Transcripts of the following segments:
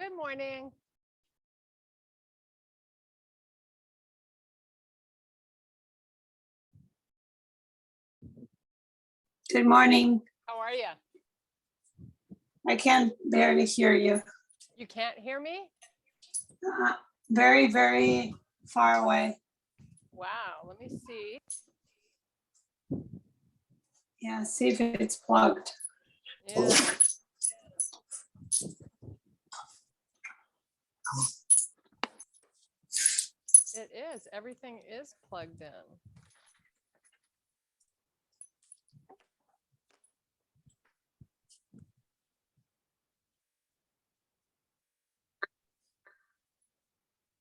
Good morning. Good morning. How are you? I can barely hear you. You can't hear me? Very, very far away. Wow, let me see. Yeah, see if it's plugged. Yeah. It is. Everything is plugged in.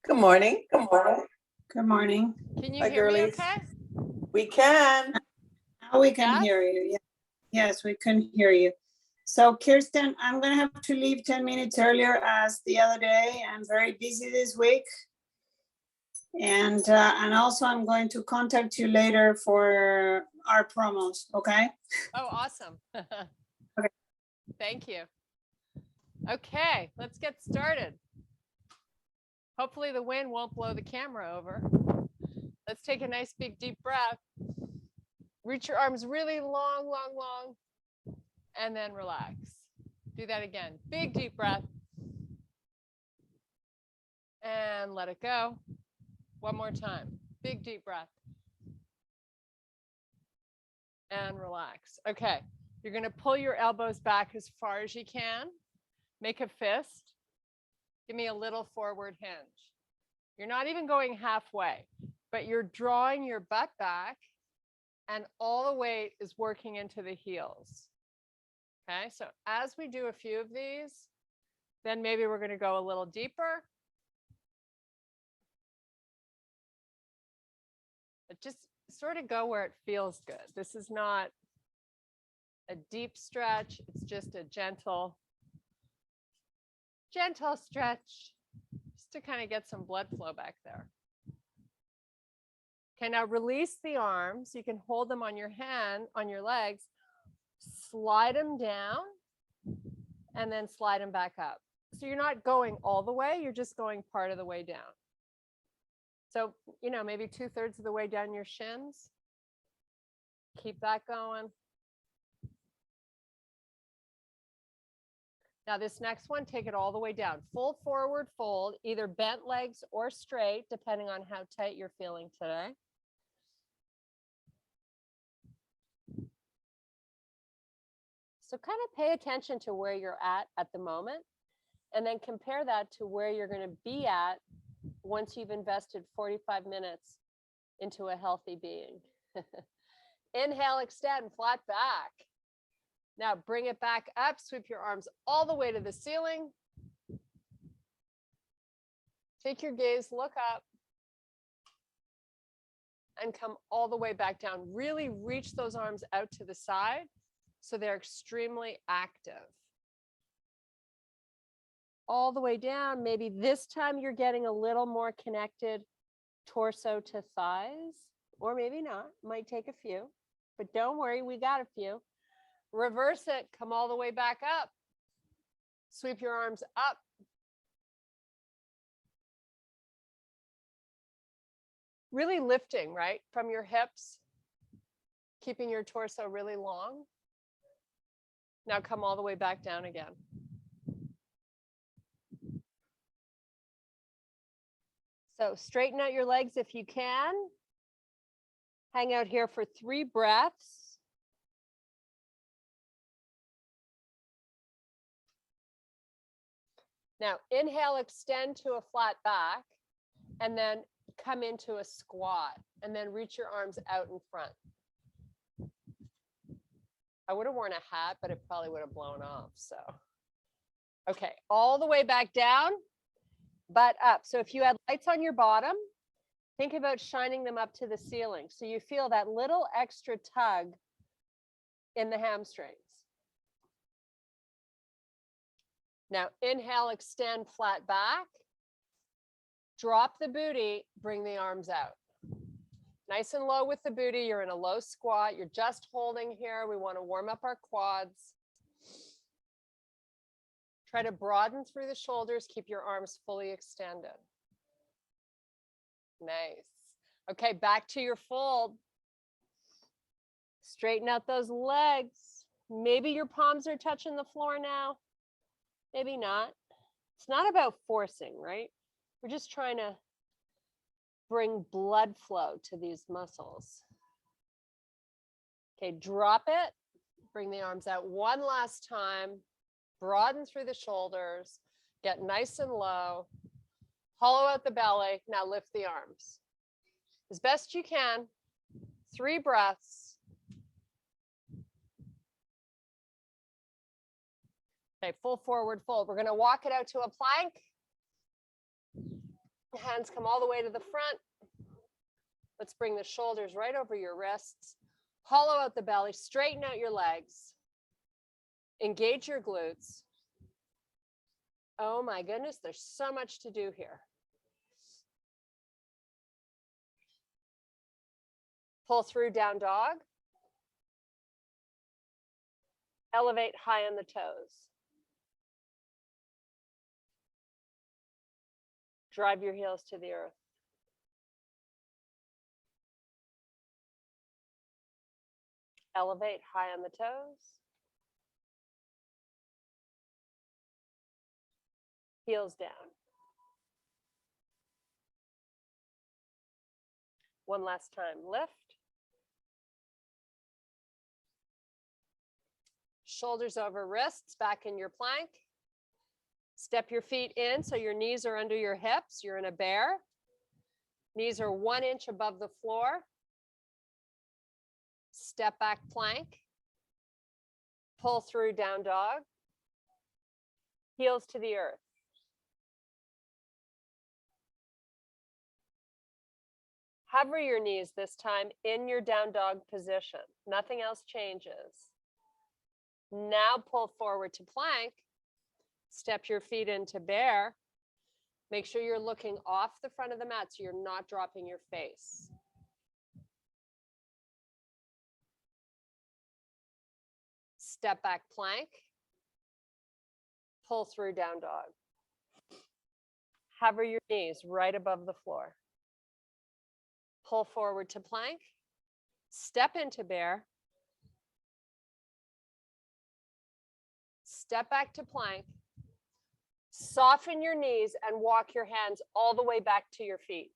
Good morning. Good morning. Good morning. Can you Hi, hear me girlies. okay? We can. Now we can Yes? hear you. Yes, we can hear you. So Kirsten, I'm gonna have to leave 10 minutes earlier as the other day. I'm very busy this week. And also I'm going to contact you later for our promos, okay? Oh, awesome. Okay. Thank you. Okay, let's get started. Hopefully the wind won't blow the camera over. Let's take a nice big deep breath. Reach your arms really long, long, long, and then relax. Do that again. Big deep breath. And let it go. One more time. Big deep breath. And relax. Okay, you're going to pull your elbows back as far as you can. Make a fist. Give me a little forward hinge. You're not even going halfway, but you're drawing your butt back and all the weight is working into the heels. Okay, so as we do a few of these, then maybe we're going to go a little deeper. But just sort of go where it feels good. This is not a deep stretch. It's just a gentle stretch just to kind of get some blood flow back there. Okay, now release the arms. You can hold them on your hand, on your legs, slide them down, and then slide them back up. So you're not going all the way, you're just going part of the way down. So, maybe 2/3 of the way down your shins. Keep that going. Now this next one, take it all the way down. Full forward fold, either bent legs or straight, depending on how tight you're feeling today. So kind of pay attention to where you're at the moment, and then compare that to where you're going to be at once you've invested 45 minutes into a healthy being. Inhale, extend, flat back. Now bring it back up, sweep your arms all the way to the ceiling. Take your gaze, look up, and come all the way back down. Really reach those arms out to the side so they're extremely active. All the way down, maybe this time you're getting a little more connected torso to thighs, or maybe not, might take a few, but don't worry, we got a few. Reverse it, come all the way back up. Sweep your arms up. Really lifting, right, from your hips, keeping your torso really long. Now come all the way back down again. So straighten out your legs if you can. Hang out here for 3 breaths. Now inhale, extend to a flat back, and then come into a squat, and then reach your arms out in front. I would have worn a hat, but it probably would have blown off. So, okay, all the way back down, butt up. So if you had lights on your bottom, think about shining them up to the ceiling. So you feel that little extra tug in the hamstrings. Now inhale, extend, flat back. Drop the booty, bring the arms out. Nice and low with the booty. You're in a low squat. You're just holding here. We want to warm up our quads. Try to broaden through the shoulders. Keep your arms fully extended. Nice. Okay, back to your fold. Straighten out those legs. Maybe your palms are touching the floor now. Maybe not. It's not about forcing, right? We're just trying to bring blood flow to these muscles. Okay, drop it. Bring the arms out one last time. Broaden through the shoulders. Get nice and low. Hollow out the belly. Now lift the arms. As best you can. 3 breaths. Okay, full forward fold. We're going to walk it out to a plank. Hands come all the way to the front. Let's bring the shoulders right over your wrists. Hollow out the belly. Straighten out your legs. Engage your glutes. Oh my goodness, there's so much to do here. Pull through down dog. Elevate high on the toes. Drive your heels to the earth. Elevate high on the toes. Heels down. One last time, lift. Shoulders over wrists, back in your plank. Step your feet in so your knees are under your hips. You're in a bear. Knees are 1 inch above the floor. Step back plank. Pull through down dog. Heels to the earth. Hover your knees this time in your down dog position. Nothing else changes. Now pull forward to plank. Step your feet into bear. Make sure you're looking off the front of the mat so you're not dropping your face. Step back plank. Pull through down dog. Hover your knees right above the floor. Pull forward to plank. Step into bear. Step back to plank. Soften your knees and walk your hands all the way back to your feet.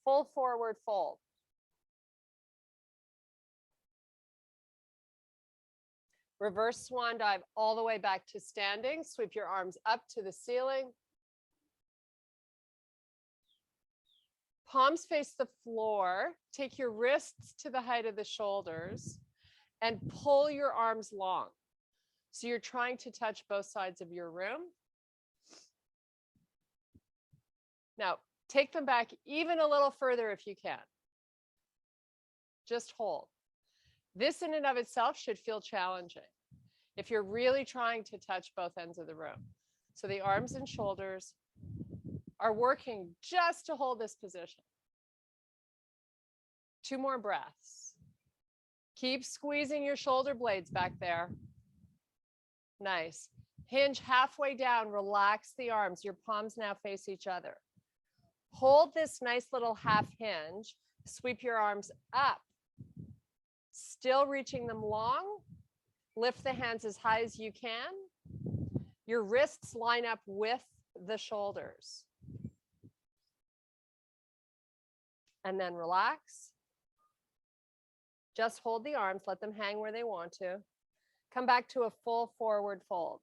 Full forward fold. Reverse swan dive all the way back to standing. Sweep your arms up to the ceiling. Palms face the floor. Take your wrists to the height of the shoulders and pull your arms long. So you're trying to touch both sides of your room. Now, take them back even a little further if you can. Just hold. This in and of itself should feel challenging if you're really trying to touch both ends of the room. So the arms and shoulders are working just to hold this position. 2 more breaths. Keep squeezing your shoulder blades back there. Nice. Hinge halfway down, relax the arms. Your palms now face each other. Hold this nice little half hinge. Sweep your arms up. Still reaching them long. Lift the hands as high as you can. Your wrists line up with the shoulders. And then relax. Just hold the arms, let them hang where they want to. Come back to a full forward fold.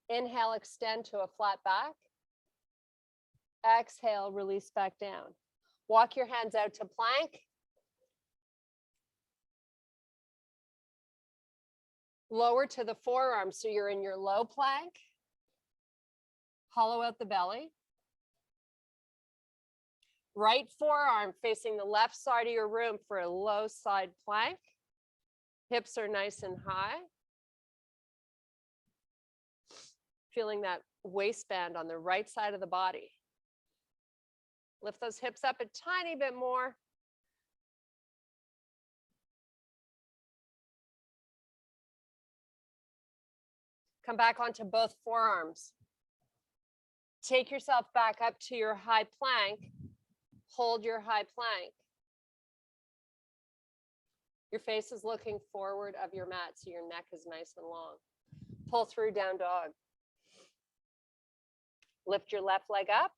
Inhale, extend to a flat back. Exhale, release back down. Walk your hands out to plank. Lower to the forearms so you're in your low plank. Hollow out the belly. Right forearm facing the left side of your room for a low side plank. Hips are nice and high. Feeling that waistband on the right side of the body. Lift those hips up a tiny bit more. Come back onto both forearms. Take yourself back up to your high plank. Hold your high plank. Your face is looking forward of your mat, so your neck is nice and long. Pull through down dog. Lift your left leg up.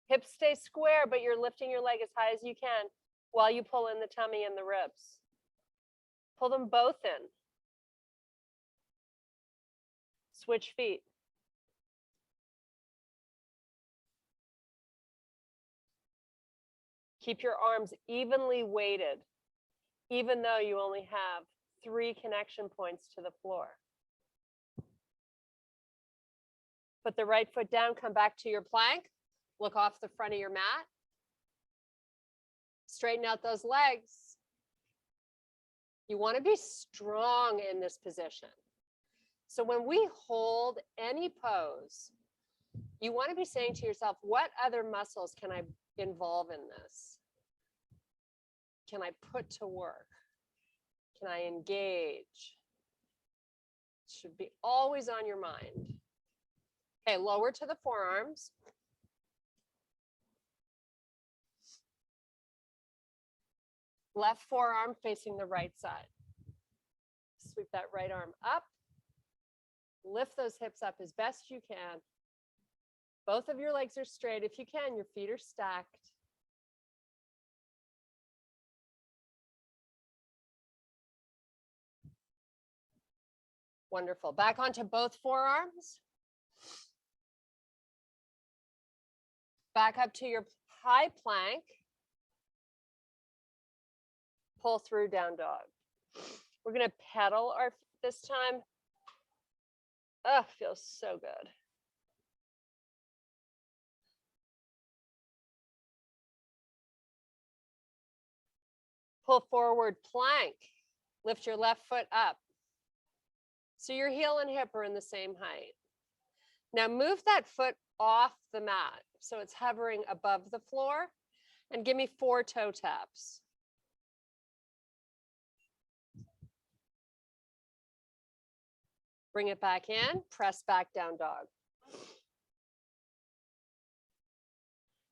Hips stay square, but you're lifting your leg as high as you can while you pull in the tummy and the ribs. Pull them both in. Switch feet. Keep your arms evenly weighted, even though you only have 3 connection points to the floor. Put the right foot down, come back to your plank. Look off the front of your mat. Straighten out those legs. You want to be strong in this position. So when we hold any pose, you want to be saying to yourself, what other muscles can I involve in this? Can I put to work? Can I engage? It should be always on your mind. Okay, lower to the forearms. Left forearm facing the right side. Sweep that right arm up. Lift those hips up as best you can. Both of your legs are straight. If you can, your feet are stacked. Wonderful. Back onto both forearms. Back up to your high plank. Pull through down dog. We're going to pedal our feet this time. Oh, feels so good. Pull forward plank. Lift your left foot up. So your heel and hip are in the same height. Now move that foot off the mat so it's hovering above the floor, and give me 4 toe taps. Bring it back in, press back down dog.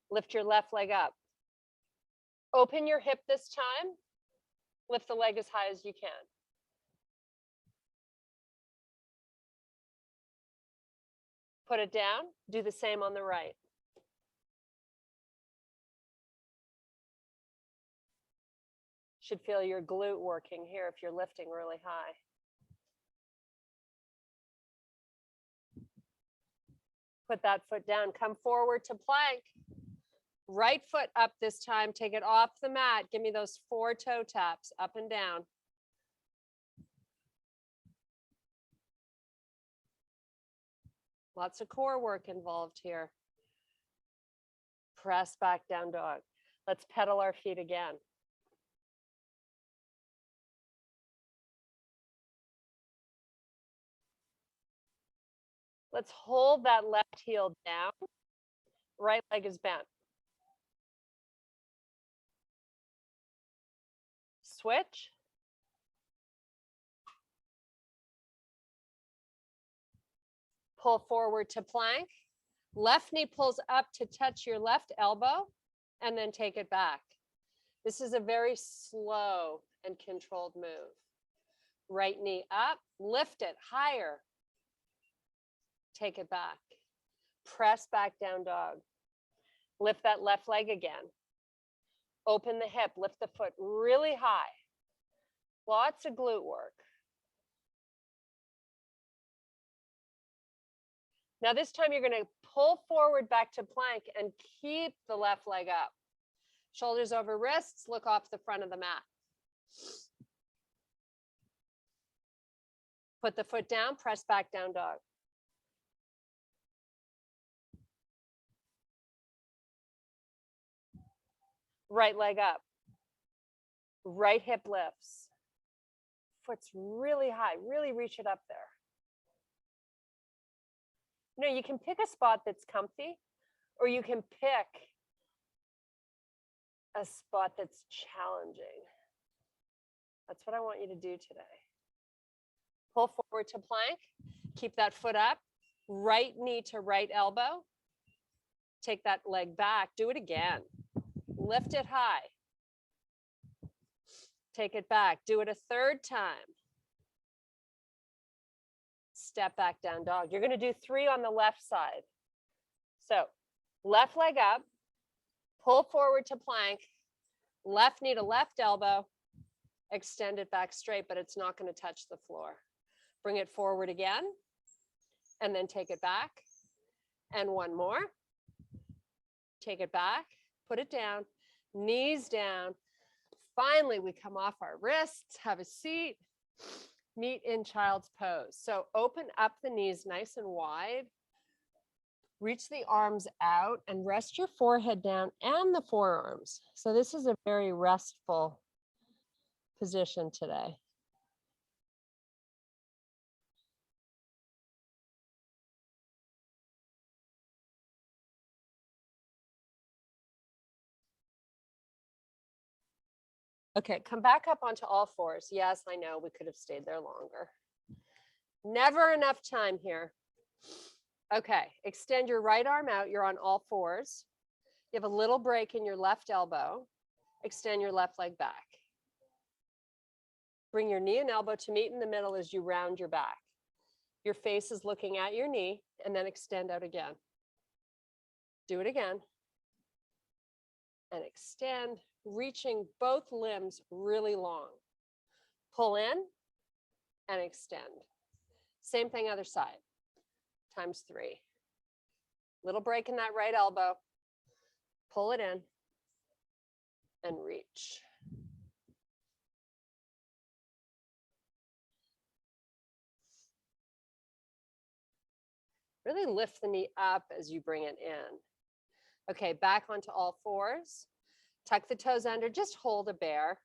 Lift your left leg up. Open your hip this time. Lift the leg as high as you can. Put it down. Do the same on the right. Should feel your glute working here if you're lifting really high. Put that foot down. Come forward to plank. Right foot up this time. Take it off the mat. Give me those 4 toe taps up and down. Lots of core work involved here. Press back down dog. Let's pedal our feet again. Let's hold that left heel down. Right leg is bent. Switch. Pull forward to plank. Left knee pulls up to touch your left elbow, and then take it back. This is a very slow and controlled move. Right knee up, lift it higher. Take it back. Press back down dog. Lift that left leg again. Open the hip, lift the foot really high. Lots of glute work. Now this time you're going to pull forward back to plank and keep the left leg up. Shoulders over wrists, look off the front of the mat. Put the foot down, press back down dog. Right leg up. Right hip lifts. Foot's really high, really reach it up there. You know, you can pick a spot that's comfy, or you can pick a spot that's challenging. That's what I want you to do today. Pull forward to plank. Keep that foot up. Right knee to right elbow. Take that leg back. Do it again. Lift it high. Take it back. Do it a third time. Step back, down dog. You're going to do 3 on the left side. So left leg up, pull forward to plank, left knee to left elbow, extend it back straight, but it's not going to touch the floor. Bring it forward again, and then take it back. And one more. Take it back, put it down, knees down. Finally, we come off our wrists, have a seat, meet in child's pose. So open up the knees nice and wide. Reach the arms out and rest your forehead down and the forearms. So this is a very restful position today. Okay, come back up onto all fours. Yes, I know we could have stayed there longer. Never enough time here. Okay, extend your right arm out. You're on all fours. You have a little break in your left elbow. Extend your left leg back. Bring your knee and elbow to meet in the middle as you round your back. Your face is looking at your knee, and then extend out again. Do it again. And extend, reaching both limbs really long. Pull in and extend. Same thing other side. Times 3. Little break in that right elbow. Pull it in and reach. Really lift the knee up as you bring it in. Okay, back onto all fours. Tuck the toes under, just hold a bear.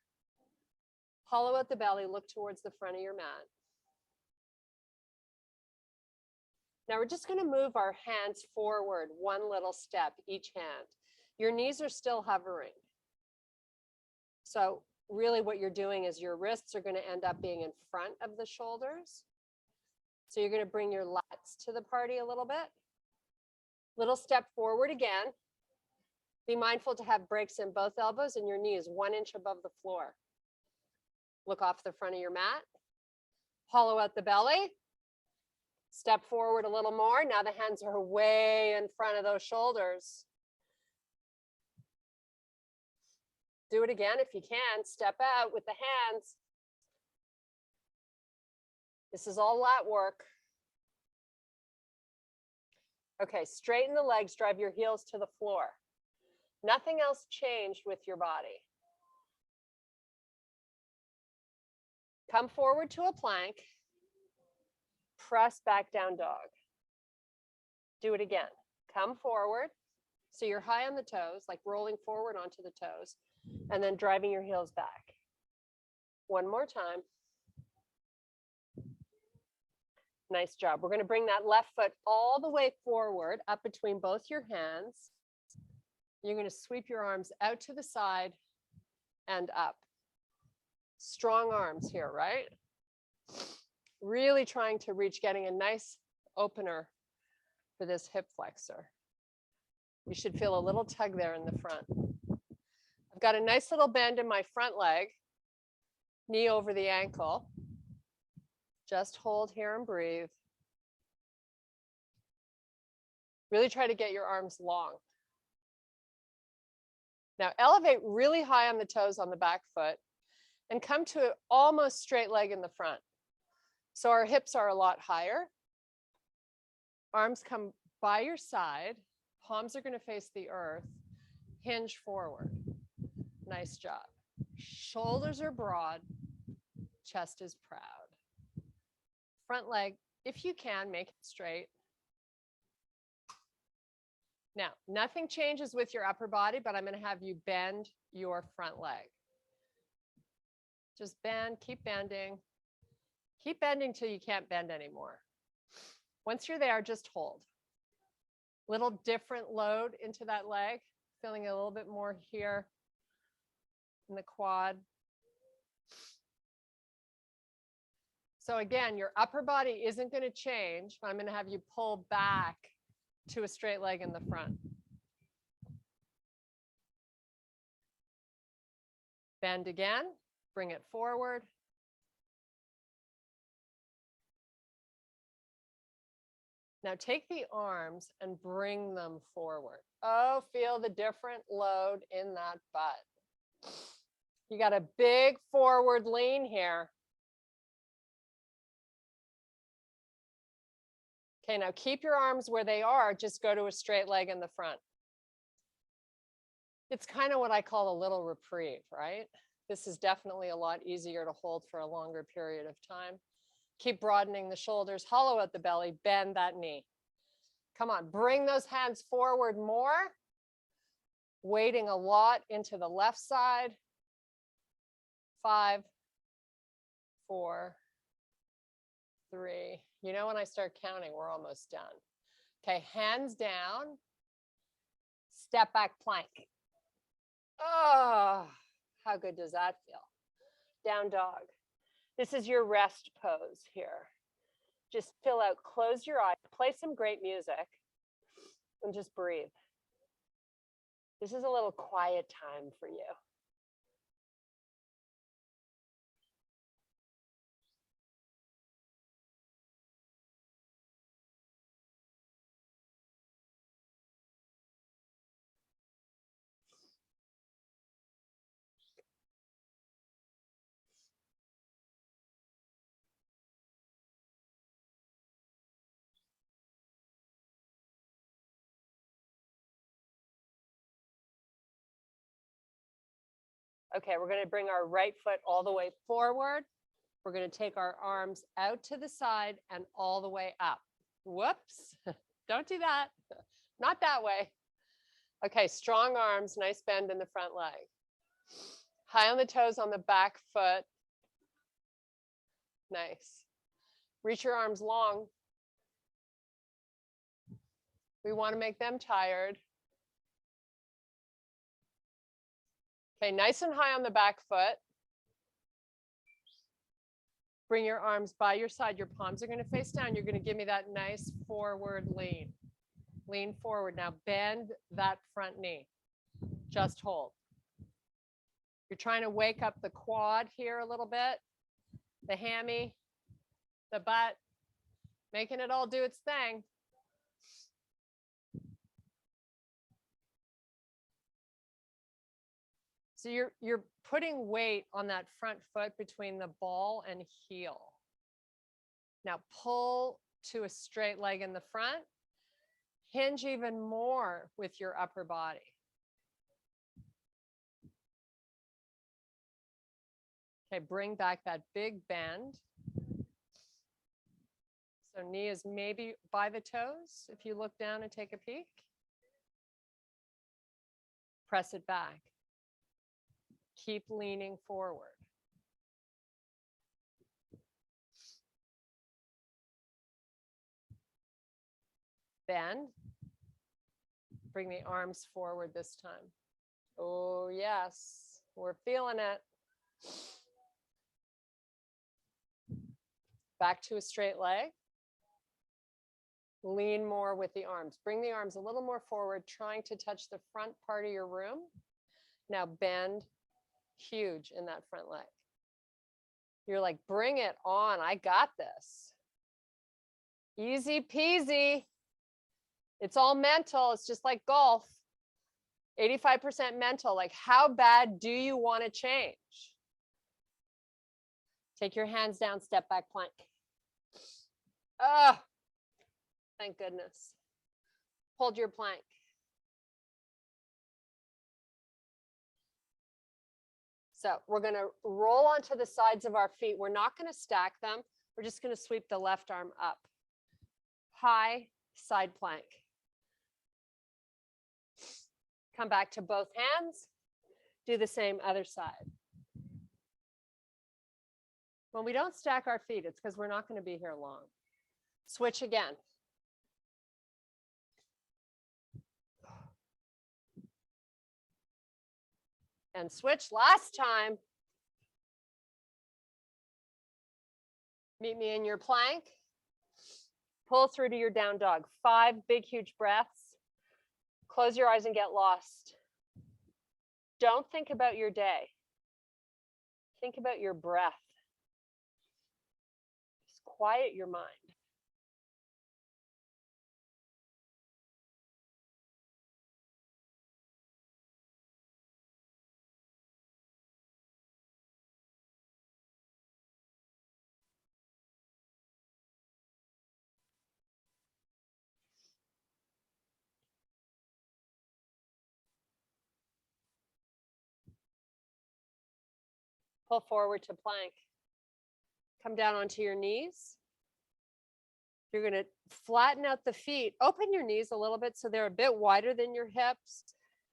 Hollow out the belly, look towards the front of your mat. Now we're just gonna move our hands forward one little step, each hand. Your knees are still hovering. So really what you're doing is your wrists are gonna end up being in front of the shoulders. So you're gonna bring your lats to the party a little bit. Little step forward again. Be mindful to have breaks in both elbows and your knees 1 inch above the floor. Look off the front of your mat. Hollow out the belly. Step forward a little more. Now the hands are way in front of those shoulders. Do it again if you can. Step out with the hands. This is all lat work. Okay, straighten the legs, drive your heels to the floor. Nothing else changed with your body. Come forward to a plank. Press back down dog. Do it again. Come forward. So you're high on the toes, like rolling forward onto the toes, and then driving your heels back. One more time. Nice job. We're going to bring that left foot all the way forward, up between both your hands. You're going to sweep your arms out to the side and up. Strong arms here, right? Really trying to reach, getting a nice opener for this hip flexor. You should feel a little tug there in the front. I've got a nice little bend in my front leg, knee over the ankle. Just hold here and breathe. Really try to get your arms long. Now elevate really high on the toes on the back foot and come to an almost straight leg in the front. So our hips are a lot higher. Arms come by your side. Palms are going to face the earth. Hinge forward. Nice job. Shoulders are broad. Chest is proud. Front leg, if you can, make it straight. Now, nothing changes with your upper body, but I'm going to have you bend your front leg. Just bend, keep bending. Keep bending till you can't bend anymore. Once you're there, just hold. Little different load into that leg, feeling a little bit more here in the quad. So again, your upper body isn't going to change. I'm going to have you pull back to a straight leg in the front. Bend again, bring it forward. Now take the arms and bring them forward. Oh, feel the different load in that butt. You got a big forward lean here. Okay, now keep your arms where they are, just go to a straight leg in the front. It's kind of what I call a little reprieve, right? This is definitely a lot easier to hold for a longer period of time. Keep broadening the shoulders, hollow out the belly, bend that knee. Come on, bring those hands forward more. Weighting a lot into the left side. 5, 4, 3. You know, when I start counting, we're almost done. Okay, hands down. Step back plank. Oh, how good does that feel? Down dog. This is your rest pose here. Just fill out, close your eyes, play some great music, and just breathe. This is a little quiet time for you. Okay, we're going to bring our right foot all the way forward. We're going to take our arms out to the side and all the way up. Whoops, don't do that. Not that way. Okay, strong arms, nice bend in the front leg. High on the toes on the back foot. Nice. Reach your arms long. We want to make them tired. Okay, nice and high on the back foot. Bring your arms by your side. Your palms are going to face down. You're going to give me that nice forward lean. Lean forward. Now bend that front knee. Just hold. You're trying to wake up the quad here a little bit, the hammy, the butt, making it all do its thing. So you're putting weight on that front foot between the ball and heel. Now pull to a straight leg in the front. Hinge even more with your upper body. Okay, bring back that big bend. So knee is maybe by the toes if you look down and take a peek. Press it back. Keep leaning forward. Bend. Bring the arms forward this time. Oh, yes, we're feeling it. Back to a straight leg. Lean more with the arms. Bring the arms a little more forward, trying to touch the front part of your room. Now bend huge in that front leg. You're like, bring it on. I got this. Easy peasy. It's all mental. It's just like golf. 85% mental. Like, how bad do you want to change? Take your hands down, step back plank. Oh, thank goodness. Hold your plank. So we're going to roll onto the sides of our feet. We're not going to stack them. We're just going to sweep the left arm up. High side plank. Come back to both hands. Do the same other side. When we don't stack our feet, it's because we're not going to be here long. Switch again. And switch last time. Meet me in your plank. Pull through to your down dog. 5 big, huge breaths. Close your eyes and get lost. Don't think about your day. Think about your breath. Just quiet your mind. Pull forward to plank. Come down onto your knees. You're going to flatten out the feet. Open your knees a little bit so they're a bit wider than your hips.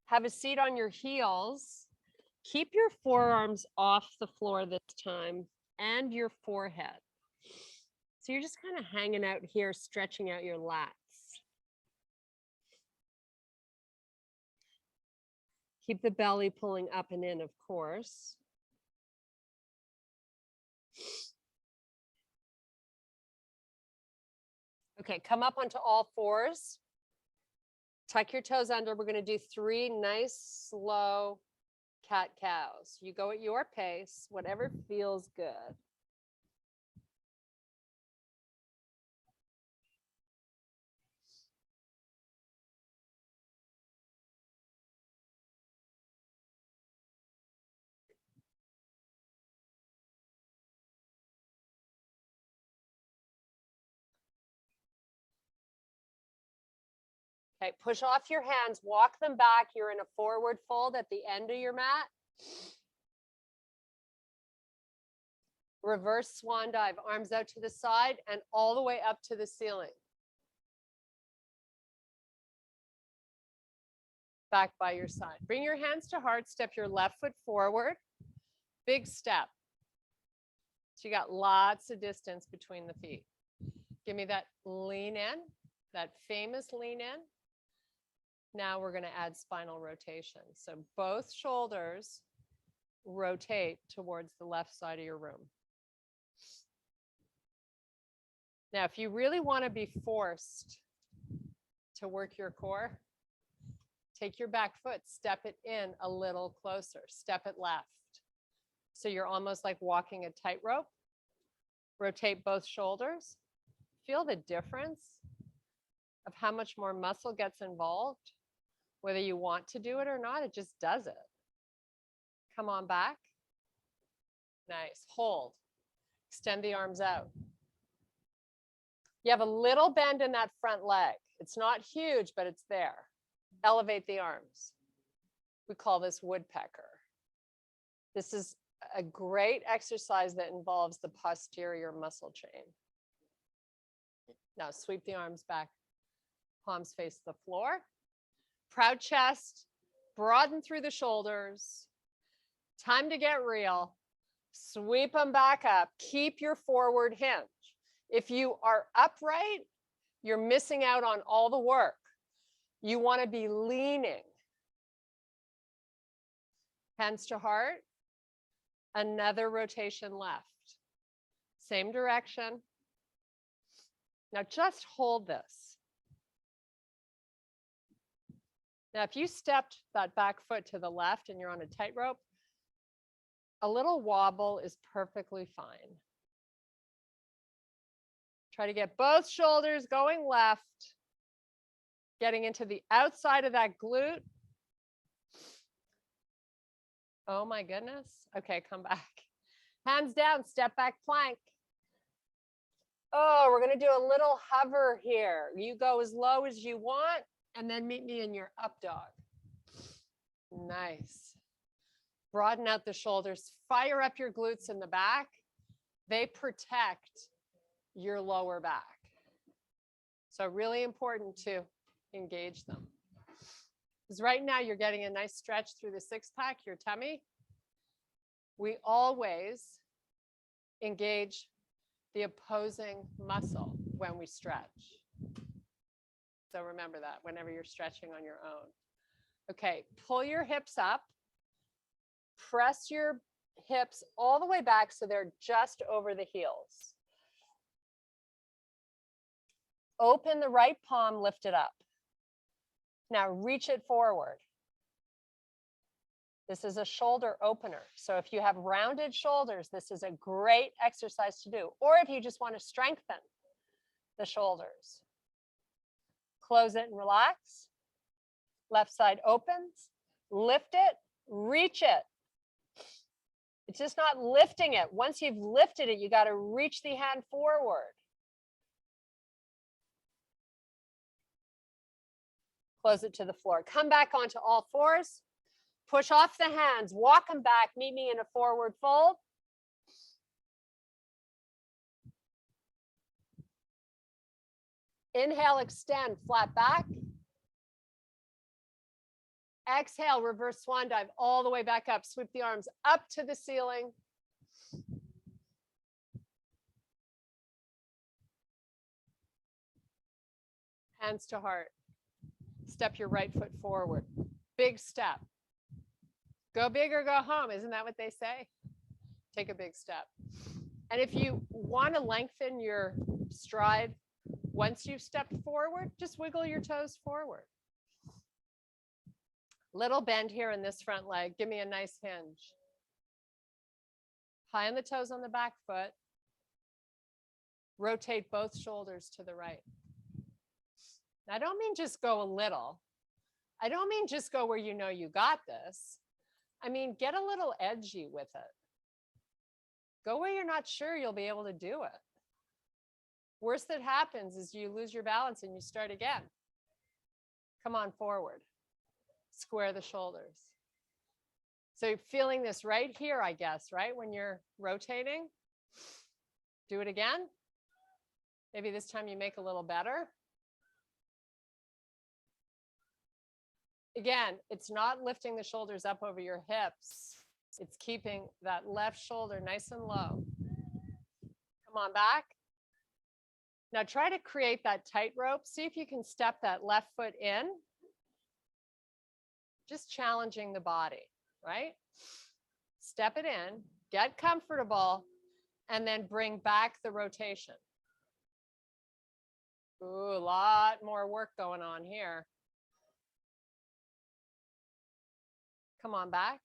Have a seat on your heels. Keep your forearms off the floor this time and your forehead. So you're just kind of hanging out here, stretching out your lats. Keep the belly pulling up and in, of course. Okay, come up onto all fours. Tuck your toes under. We're going to do 3 nice, slow cat cows. You go at your pace, whatever feels good. Okay, push off your hands, walk them back. You're in a forward fold at the end of your mat. Reverse swan dive, arms out to the side and all the way up to the ceiling. Back by your side. Bring your hands to heart, step your left foot forward. Big step. So you got lots of distance between the feet. Give me that lean in, that famous lean in. Now we're going to add spinal rotation. So both shoulders rotate towards the left side of your room. Now, if you really want to be forced to work your core, take your back foot, step it in a little closer, step it left. So you're almost like walking a tightrope. Rotate both shoulders. Feel the difference of how much more muscle gets involved. Whether you want to do it or not, it just does it. Come on back. Nice. Hold. Extend the arms out. You have a little bend in that front leg. It's not huge, but it's there. Elevate the arms. We call this woodpecker. This is a great exercise that involves the posterior muscle chain. Now sweep the arms back. Palms face the floor. Proud chest, broaden through the shoulders. Time to get real. Sweep them back up. Keep your forward hinge. If you are upright, you're missing out on all the work. You want to be leaning. Hands to heart. Another rotation left. Same direction. Now just hold this. Now, if you stepped that back foot to the left and you're on a tightrope, a little wobble is perfectly fine. Try to get both shoulders going left, getting into the outside of that glute. Oh my goodness. Okay, come back. Hands down, step back plank. Oh, we're going to do a little hover here. You go as low as you want. And then meet me in your up dog. Nice. Broaden out the shoulders. Fire up your glutes in the back. They protect your lower back. So really important to engage them. Because right now you're getting a nice stretch through the six pack, your tummy. We always engage the opposing muscle when we stretch. So remember that whenever you're stretching on your own. Okay, pull your hips up. Press your hips all the way back so they're just over the heels. Open the right palm, lift it up. Now reach it forward. This is a shoulder opener. So if you have rounded shoulders, this is a great exercise to do. Or if you just want to strengthen the shoulders. Close it and relax. Left side opens. Lift it, reach it. It's just not lifting it. Once you've lifted it, you got to reach the hand forward. Close it to the floor. Come back onto all fours. Push off the hands, walk them back, meet me in a forward fold. Inhale, extend, flat back. Exhale, reverse swan dive all the way back up. Sweep the arms up to the ceiling. Hands to heart. Step your right foot forward. Big step. Go big or go home. Isn't that what they say? Take a big step. And if you want to lengthen your stride once you've stepped forward, just wiggle your toes forward. Little bend here in this front leg. Give me a nice hinge. High on the toes on the back foot. Rotate both shoulders to the right. I don't mean just go a little. I don't mean just go where you know you got this. I mean, get a little edgy with it. Go where you're not sure you'll be able to do it. Worst that happens is you lose your balance and you start again. Come on forward. Square the shoulders. So you're feeling this right here, I guess, right? When you're rotating. Do it again. Maybe this time you make a little better. Again, it's not lifting the shoulders up over your hips. It's keeping that left shoulder nice and low. Come on back. Now try to create that tightrope. See if you can step that left foot in. Just challenging the body, right? Step it in, get comfortable, and then bring back the rotation. Ooh, a lot more work going on here. Come on back.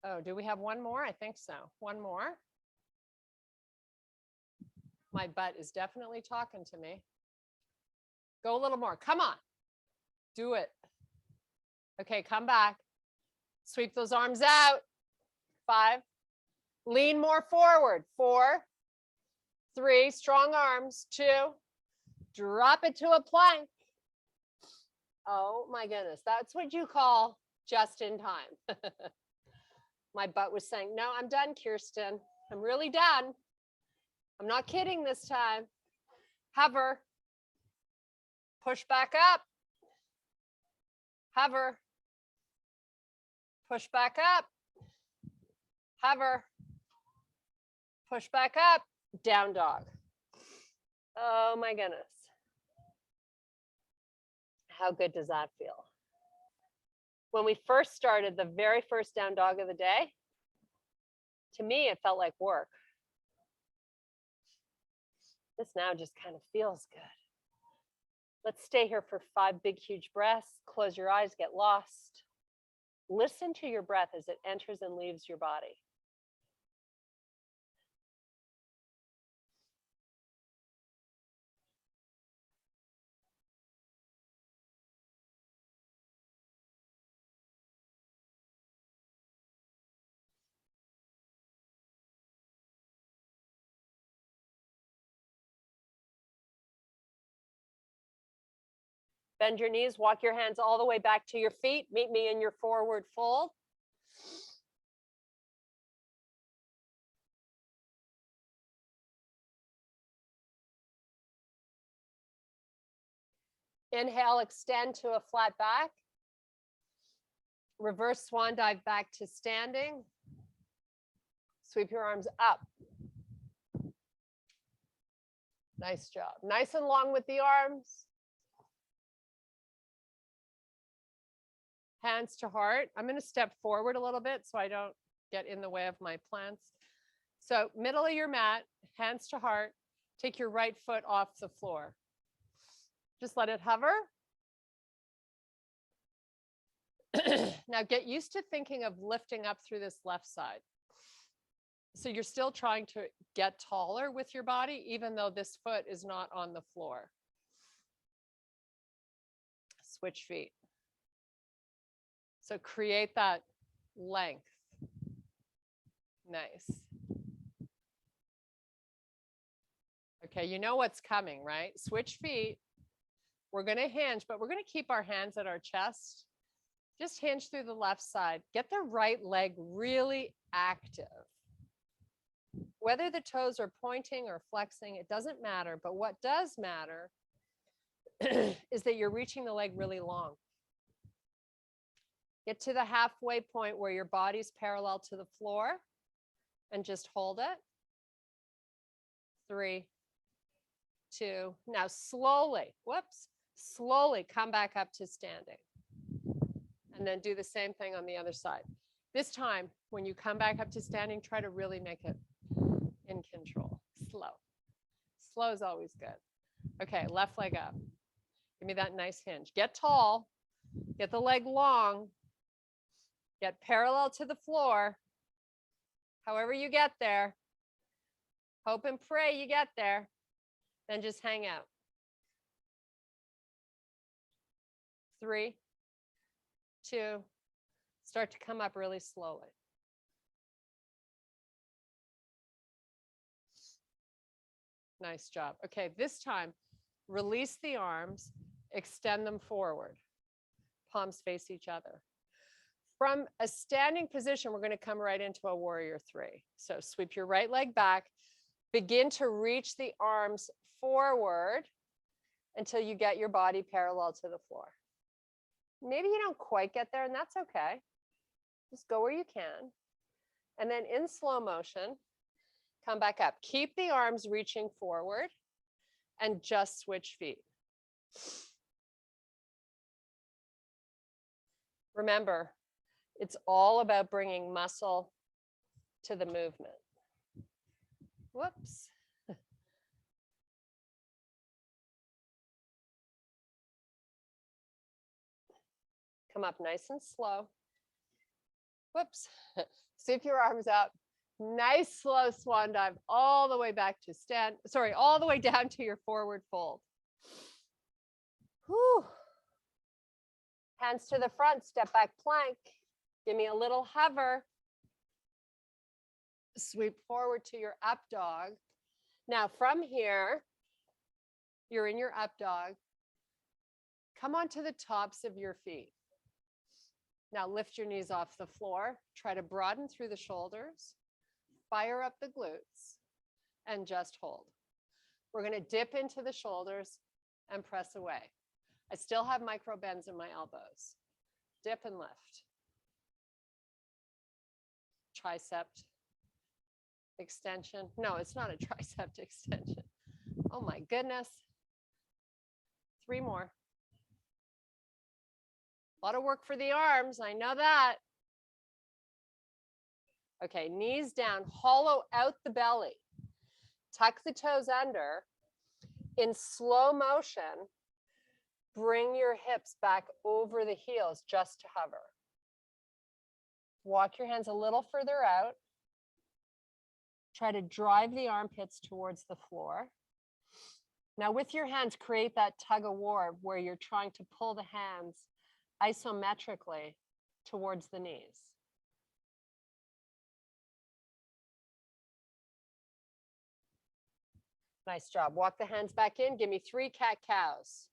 Oh, do we have one more? I think so. One more. My butt is definitely talking to me. Go a little more. Come on. Do it. Okay, come back. Sweep those arms out. 5. Lean more forward. 4, 3, strong arms. 2, drop it to a plank. Oh my goodness, that's what you call just in time. My butt was saying, no, I'm done, Kirsten. I'm really done. I'm not kidding this time. Hover. Push back up. Hover. Push back up. Hover. Push back up. Down dog. Oh my goodness. How good does that feel? When we first started, the very first down dog of the day, to me, it felt like work. This now just kind of feels good. Let's stay here for 5 big, huge breaths. Close your eyes, get lost. Listen to your breath as it enters and leaves your body. Bend your knees, walk your hands all the way back to your feet. Meet me in your forward fold. Inhale, extend to a flat back. Reverse swan dive back to standing. Sweep your arms up. Nice job. Nice and long with the arms. Hands to heart. I'm going to step forward a little bit so I don't get in the way of my plants. So middle of your mat, hands to heart. Take your right foot off the floor. Just let it hover. Now get used to thinking of lifting up through this left side. So you're still trying to get taller with your body, even though this foot is not on the floor. Switch feet. So create that length. Nice. Okay, you know what's coming, right? Switch feet. We're going to hinge, but we're going to keep our hands at our chest. Just hinge through the left side. Get the right leg really active. Whether the toes are pointing or flexing, it doesn't matter. But what does matter is that you're reaching the leg really long. Get to the halfway point where your body's parallel to the floor and just hold it. 3, 2. Now slowly, slowly come back up to standing. And then do the same thing on the other side. This time, when you come back up to standing, try to really make it in control. Slow. Slow is always good. Okay, left leg up. Give me that nice hinge. Get tall. Get the leg long. Get parallel to the floor. However you get there. Hope and pray you get there. Then just hang out. 3, 2, start to come up really slowly. Nice job. Okay, this time, release the arms, extend them forward. Palms face each other. From a standing position, we're going to come right into a warrior 3. So sweep your right leg back, begin to reach the arms forward until you get your body parallel to the floor. Maybe you don't quite get there, and that's okay. Just go where you can. And then in slow motion, come back up. Keep the arms reaching forward and just switch feet. Remember, it's all about bringing muscle to the movement. Whoops. Come up nice and slow. Whoops. Sweep your arms up. Nice slow swan dive all the way back to stand. Sorry, all the way down to your forward fold. Whew. Hands to the front, step back plank. Give me a little hover. Sweep forward to your up dog. Now from here, you're in your up dog. Come onto the tops of your feet. Now lift your knees off the floor. Try to broaden through the shoulders. Fire up the glutes and just hold. We're going to dip into the shoulders and press away. I still have micro bends in my elbows. Dip and lift. Tricep extension. No, it's not a tricep extension. Oh my goodness. 3 more. A lot of work for the arms, I know that. Okay, knees down, hollow out the belly. Tuck the toes under. In slow motion, bring your hips back over the heels just to hover. Walk your hands a little further out. Try to drive the armpits towards the floor. Now with your hands, create that tug of war where you're trying to pull the hands isometrically towards the knees. Nice job. Walk the hands back in. Give me 3 cat-cows.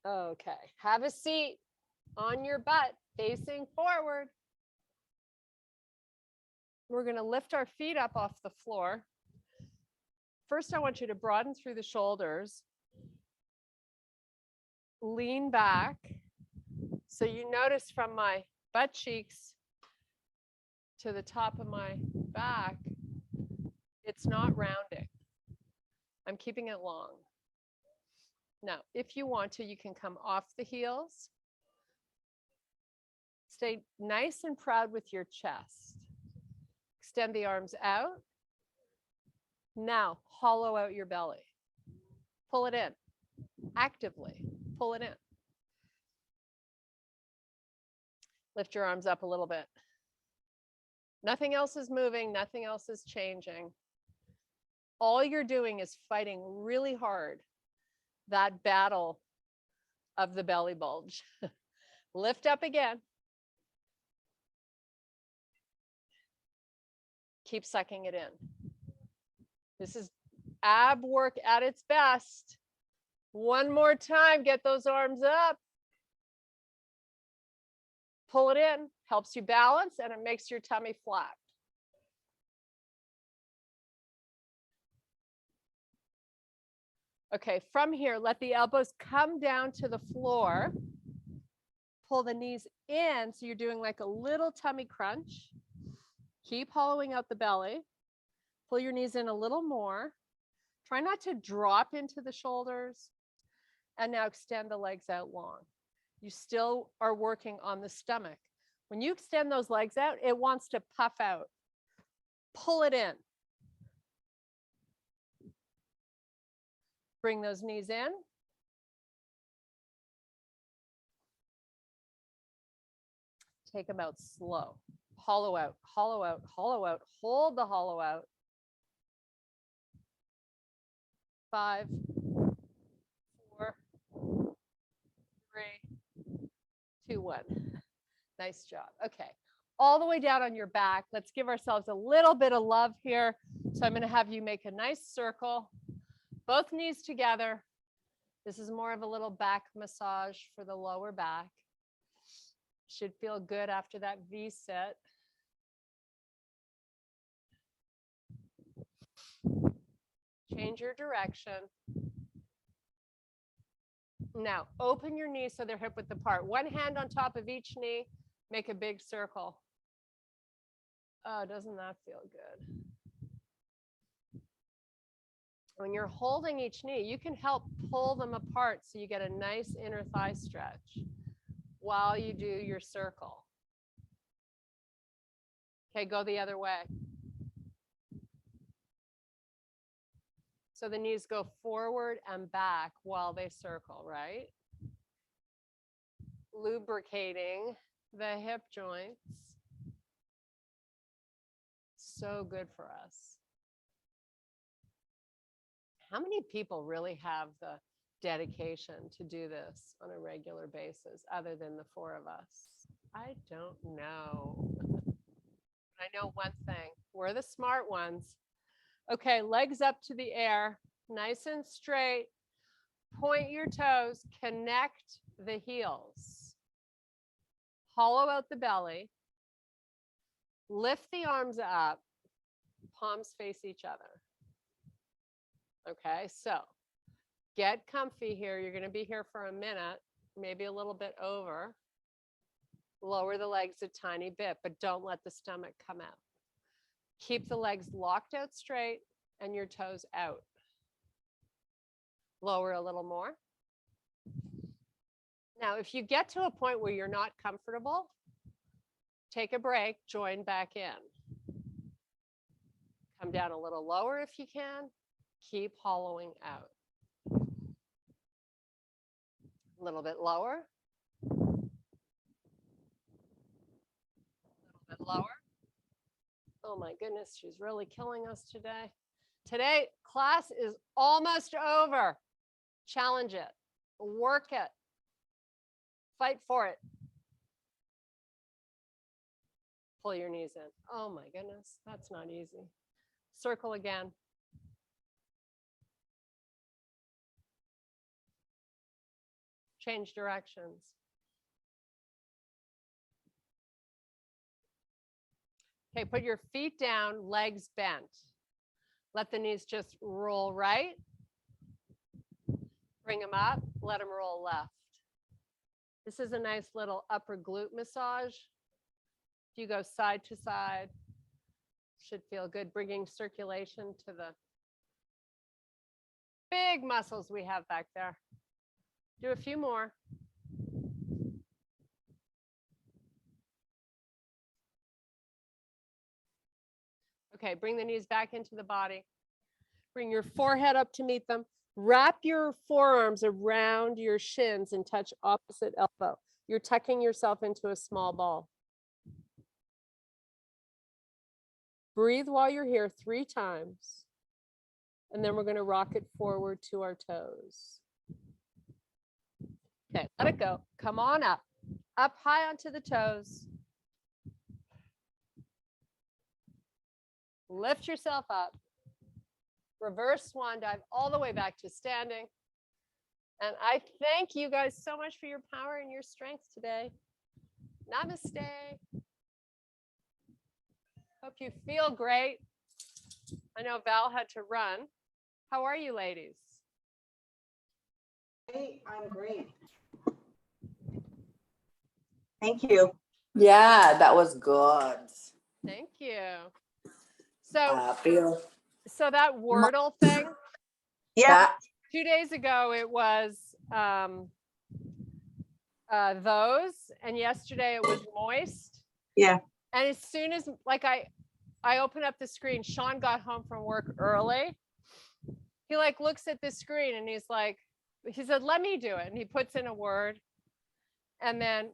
Okay, have a seat on your butt, facing forward. We're going to lift our feet up off the floor. First, I want you to broaden through the shoulders. Lean back. So you notice from my butt cheeks to the top of my back, it's not rounding. I'm keeping it long. Now, if you want to, you can come off the heels. Stay nice and proud with your chest. Extend the arms out. Now, hollow out your belly. Pull it in. Actively pull it in. Lift your arms up a little bit. Nothing else is moving, nothing else is changing. All you're doing is fighting really hard that battle of the belly bulge. Lift up again. Keep sucking it in. This is ab work at its best. One more time, get those arms up. Pull it in, helps you balance, and it makes your tummy flat. Okay, from here, let the elbows come down to the floor. Pull the knees in, so you're doing like a little tummy crunch. Keep hollowing out the belly. Pull your knees in a little more. Try not to drop into the shoulders. And now extend the legs out long. You still are working on the stomach. When you extend those legs out, it wants to puff out. Pull it in. Bring those knees in. Take them out slow. Hollow out, hollow out, hollow out. Hold the hollow out. 5, 4, 3, 2, 1. Nice job. Okay. All the way down on your back. Let's give ourselves a little bit of love here. So I'm going to have you make a nice circle. Both knees together. This is more of a little back massage for the lower back. Should feel good after that V sit. Change your direction. Now, open your knees so they're hip width apart. One hand on top of each knee. Make a big circle. Oh, doesn't that feel good? When you're holding each knee, you can help pull them apart so you get a nice inner thigh stretch while you do your circle. Okay, go the other way. So the knees go forward and back while they circle, right? Lubricating the hip joints. So good for us. How many people really have the dedication to do this on a regular basis other than the 4 of us? I don't know. I know one thing. We're the smart ones. Okay, legs up to the air, nice and straight. Point your toes, connect the heels. Hollow out the belly. Lift the arms up, palms face each other. Okay, so get comfy here. You're going to be here for a minute, maybe a little bit over. Lower the legs a tiny bit, but don't let the stomach come out. Keep the legs locked out straight and your toes out. Lower a little more. Now, if you get to a point where you're not comfortable, take a break, join back in. Come down a little lower if you can. Keep hollowing out. A little bit lower. A little bit lower. Oh my goodness, she's really killing us today. Today, class is almost over. Challenge it. Work it. Fight for it. Pull your knees in. Oh my goodness, that's not easy. Circle again. Change directions. Okay, put your feet down, legs bent. Let the knees just roll right. Bring them up, let them roll left. This is a nice little upper glute massage. If you go side to side, should feel good, bringing circulation to the big muscles we have back there. Do a few more. Okay, bring the knees back into the body. Bring your forehead up to meet them. Wrap your forearms around your shins and touch opposite elbow. You're tucking yourself into a small ball. Breathe while you're here 3 times. And then we're going to rock it forward to our toes. Okay, let it go. Come on up. Up high onto the toes. Lift yourself up. Reverse swan dive all the way back to standing. And I thank you guys so much for your power and your strength today. Namaste. Hope you feel great. I know Val had to run. How are you, ladies? Hey, I'm great. Thank you. Yeah, that was good. Thank you. So, Feel that Wordle thing, Yeah, that. 2 days ago, it was those, and yesterday it was moist. yeah. And as soon as I opened up the screen, Sean got home from work early. He looks at the screen and he said, let me do it. And he puts in a word. And then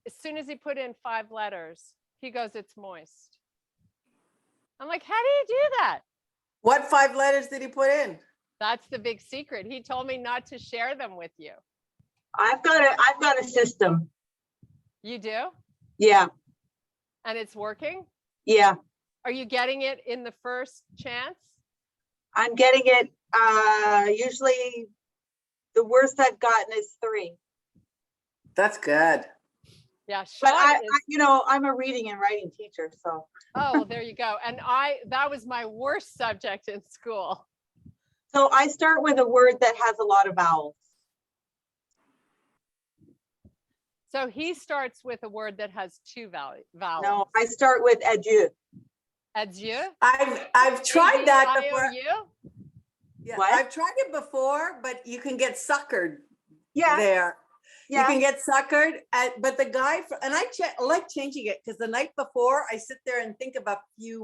as soon as he put in 5 letters, he goes, it's moist. I'm like, how do you do that? What 5 letters did he put in? That's the big secret. He told me not to share them with you. I've got a system. You do? Yeah, And it's working? yeah. Are you getting it in the first chance? I'm getting it. Usually the worst I've gotten is 3. That's good. Yeah, But Sean is. I'm a reading and writing teacher, so. Oh, well, there you go. And that was my worst subject in school. So I start with a word that has a lot of vowels. So he starts with a word that has 2 vowels. No, I start with adieu. Adieu. I've tried that before. A-D-I-O-U? Yeah, What? I've tried it before, but you can get suckered Yeah, there. You yeah. can get suckered, but the guy, and I like changing it because the night before I sit there and think of a few